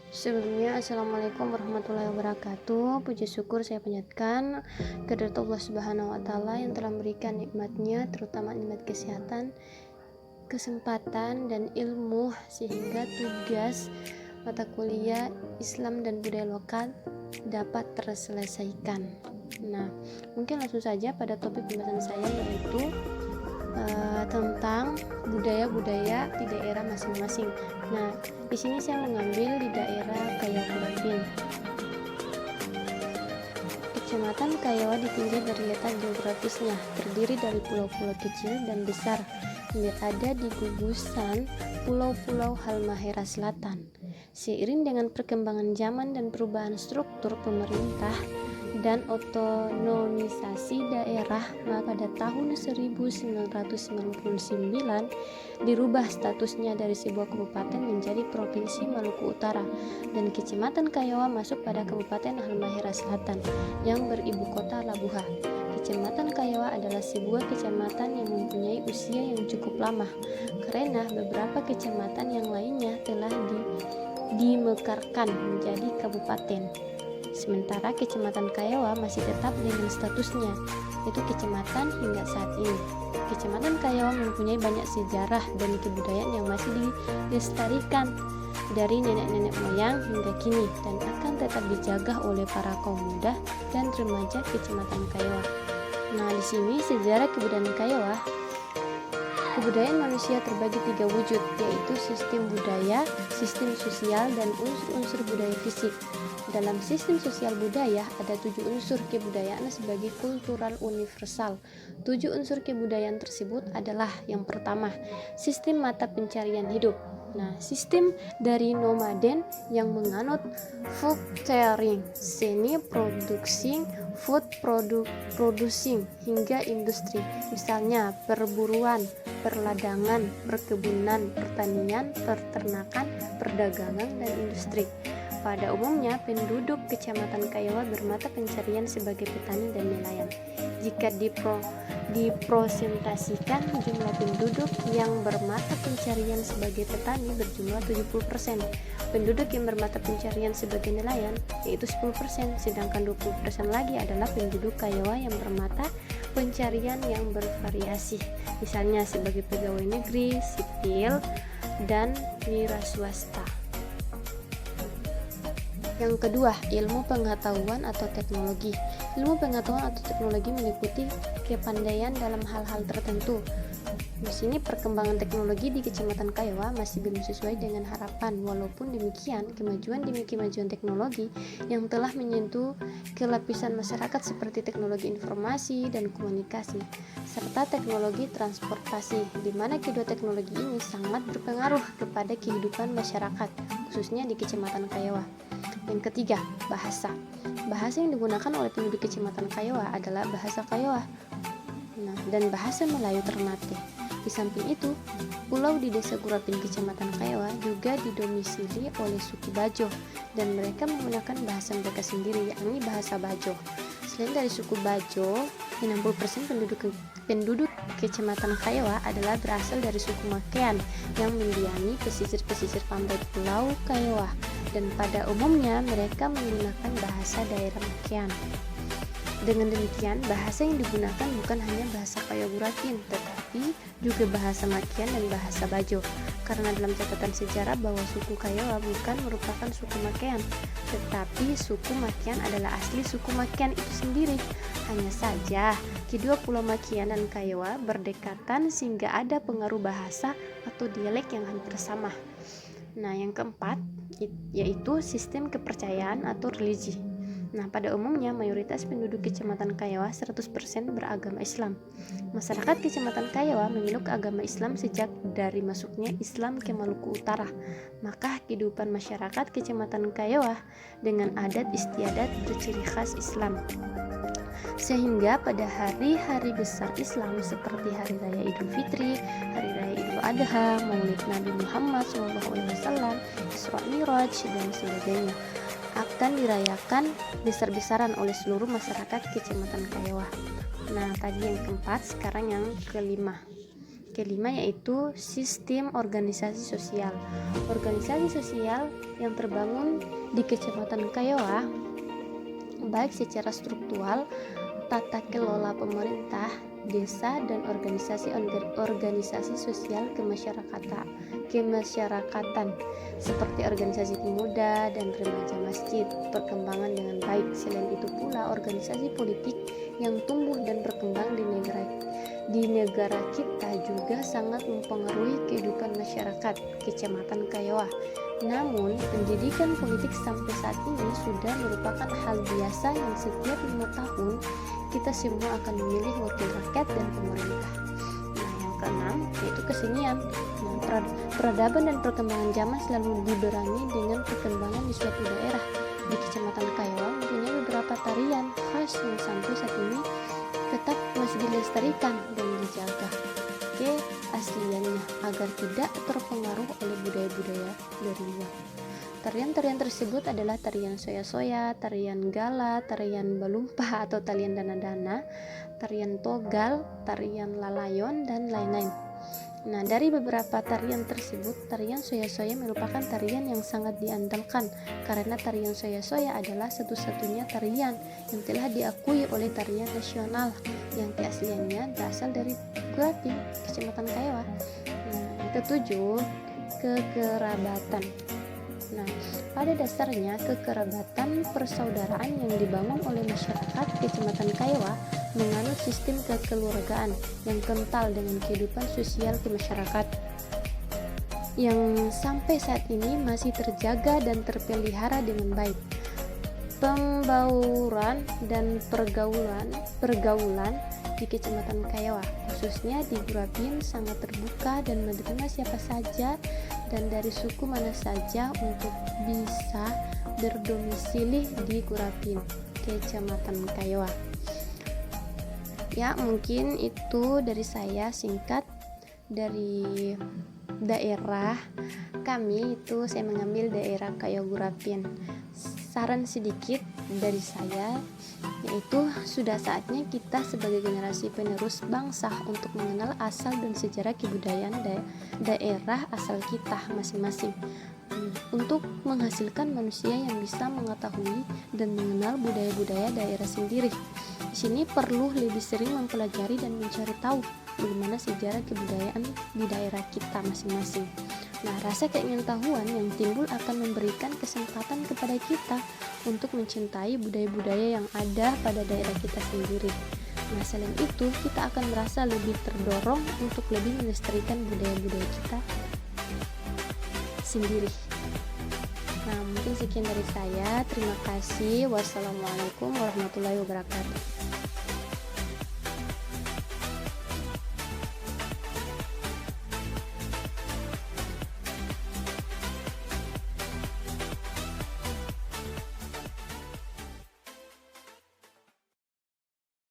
Sebelumnya, Assalamualaikum warahmatullahi wabarakatuh. Puji syukur saya panjatkan kehadirat Allah Subhanahu wa Ta'ala yang telah memberikan nikmatnya, terutama nikmat kesehatan, kesempatan, dan ilmu, sehingga tugas mata kuliah Islam dan budaya lokal dapat terselesaikan. Nah, mungkin langsung saja pada topik pembahasan saya, yaitu tentang budaya-budaya di daerah masing-masing. Nah, di sini saya mengambil di daerah Kayawa. Kecamatan Kayawa di pinggir dari letak geografisnya, terdiri dari pulau-pulau kecil dan besar yang ada di gugusan pulau-pulau Halmahera Selatan. Seiring dengan perkembangan zaman dan perubahan struktur pemerintah dan otonomisasi daerah, maka pada tahun 1999 dirubah statusnya dari sebuah kabupaten menjadi Provinsi Maluku Utara, dan Kecamatan Kayawa masuk pada Kabupaten Halmahera Selatan yang beribu kota Labuha. Kecamatan Kayawa adalah sebuah kecamatan yang mempunyai usia yang cukup lama, karena beberapa kecamatan yang lainnya telah dimekarkan menjadi kabupaten. Sementara Kecamatan Kayawa masih tetap dengan statusnya, yaitu kecamatan hingga saat ini. Kecamatan Kayawa mempunyai banyak sejarah dan kebudayaan yang masih dilestarikan dari nenek-nenek moyang hingga kini, dan akan tetap dijaga oleh para kaum muda dan remaja Kecamatan Kayawa. Nah, di sini sejarah kebudayaan Kayawa. Kebudayaan manusia terbagi 3 wujud, yaitu sistem budaya, sistem sosial, dan unsur-unsur budaya fisik. Dalam sistem sosial budaya ada 7 unsur kebudayaan sebagai kultural universal. 7 unsur kebudayaan tersebut adalah: yang pertama, sistem mata pencarian hidup. Nah, sistem dari nomaden yang menganut food sharing, seni produksi, food producing, hingga industri, misalnya perburuan, perladangan, perkebunan, pertanian, peternakan, perdagangan, dan industri. Pada umumnya, penduduk Kecamatan Kayawa bermata pencarian sebagai petani dan nelayan. Jika dipresentasikan, jumlah penduduk yang bermata pencarian sebagai petani berjumlah 70%. Penduduk yang bermata pencarian sebagai nelayan yaitu 10%, sedangkan 20% lagi adalah penduduk Kayawa yang bermata pencarian yang bervariasi, misalnya sebagai pegawai negeri, sipil, dan wira swasta. Yang kedua, ilmu pengetahuan atau teknologi. Ilmu pengetahuan atau teknologi meliputi kepandaian dalam hal-hal tertentu. Di sini perkembangan teknologi di Kecamatan Kayawa masih belum sesuai dengan harapan. Walaupun demikian, kemajuan demi kemajuan teknologi yang telah menyentuh ke lapisan masyarakat seperti teknologi informasi dan komunikasi, serta teknologi transportasi, di mana kedua teknologi ini sangat berpengaruh kepada kehidupan masyarakat, khususnya di Kecamatan Kayawa. Yang ketiga, bahasa. Bahasa yang digunakan oleh penduduk Kecamatan Kayawa adalah bahasa Kayawa, dan bahasa Melayu Ternate. Di samping itu, pulau di Desa Gurapin Kecamatan Kayawa juga didomisili oleh suku Bajo, dan mereka menggunakan bahasa mereka sendiri, yakni bahasa Bajo. Selain dari suku Bajo, 60% penduduk Kecamatan Kayawa adalah berasal dari suku Makean yang mendiami pesisir-pesisir pantai Pulau Kayawa, dan pada umumnya mereka menggunakan bahasa daerah Makean. Dengan demikian, bahasa yang digunakan bukan hanya bahasa Kayawa Gurapin, tetapi juga bahasa Makean dan bahasa Bajo. Karena dalam catatan sejarah bahwa suku Kayawa bukan merupakan suku Makean, tetapi suku Makean adalah asli suku Makean itu sendiri. Hanya saja, kedua pulau Makean dan Kayawa berdekatan sehingga ada pengaruh bahasa atau dialek yang hampir sama. Nah, yang keempat yaitu sistem kepercayaan atau religi. Nah, pada umumnya mayoritas penduduk Kecamatan Kayawa 100% beragama Islam. Masyarakat Kecamatan Kayawa memeluk agama Islam sejak dari masuknya Islam ke Maluku Utara. Maka kehidupan masyarakat Kecamatan Kayawa dengan adat istiadat berciri khas Islam. Sehingga pada hari-hari besar Islam seperti Hari Raya Idul Fitri, Hari Raya Idul Adha, Maulid Nabi Muhammad SAW, Isra Miraj, dan sebagainya, akan dirayakan besar-besaran oleh seluruh masyarakat Kecamatan Kayawa. Nah, tadi yang keempat, sekarang yang kelima. kelima yaitu sistem organisasi sosial. Organisasi sosial yang terbangun di Kecamatan Kayowa baik secara struktural, tata kelola pemerintah, desa, dan organisasi sosial kemasyarakatan seperti organisasi pemuda dan remaja masjid perkembangan dengan baik. Selain itu pula organisasi politik yang tumbuh dan berkembang di negara kita juga sangat mempengaruhi kehidupan masyarakat Kecamatan Kayowa. Namun, pendidikan politik sampai saat ini sudah merupakan hal biasa yang setiap 5 tahun kita semua akan memilih wakil rakyat dan pemerintah. Nah, yang keenam yaitu kesenian. Nah, peradaban dan perkembangan zaman selalu dibarengi dengan perkembangan di suatu daerah. Di Kecamatan Kayowa mempunyai beberapa tarian khas yang sampai saat ini tetap masih dilestarikan dan dijaga keasliannya agar tidak terpengaruh oleh budaya-budaya dari luar. Tarian-tarian tersebut adalah tarian soya-soya, tarian gala, tarian balumpah atau tarian dana-dana, tarian togal, tarian lalayon, dan lain-lain. Nah, dari beberapa tarian tersebut, tarian soya-soya merupakan tarian yang sangat diandalkan karena tarian soya-soya adalah satu-satunya tarian yang telah diakui oleh tarian nasional yang keasliannya berasal dari Gurapin, Kecamatan Kayowa. Nah, yang ketujuh, kekerabatan. Nah, pada dasarnya kekerabatan persaudaraan yang dibangun oleh masyarakat Kecamatan Kayowa menganut sistem kekeluargaan yang kental dengan kehidupan sosial kemasyarakatan yang sampai saat ini masih terjaga dan terpelihara dengan baik. Pembauran dan pergaulan di Kecamatan Kayowa, khususnya di Gurapin, sangat terbuka dan menerima siapa saja dan dari suku mana saja untuk bisa berdomisili di Gurapin, Kecamatan Kayowa. Ya, mungkin itu dari saya singkat dari daerah kami. Itu saya mengambil daerah Kayowa Gurapin. Saran sedikit dari saya yaitu sudah saatnya kita sebagai generasi penerus bangsa untuk mengenal asal dan sejarah kebudayaan daerah asal kita masing-masing untuk menghasilkan manusia yang bisa mengetahui dan mengenal budaya-budaya daerah sendiri. Di sini perlu lebih sering mempelajari dan mencari tahu bagaimana sejarah kebudayaan di daerah kita masing-masing. Nah, rasa keingintahuan yang timbul akan memberikan kesempatan kepada kita untuk mencintai budaya-budaya yang ada pada daerah kita sendiri. Nah, selain itu, kita akan merasa lebih terdorong untuk lebih melestarikan budaya-budaya kita sendiri. Nah, mungkin sekian dari saya. Terima kasih. Wassalamualaikum warahmatullahi wabarakatuh.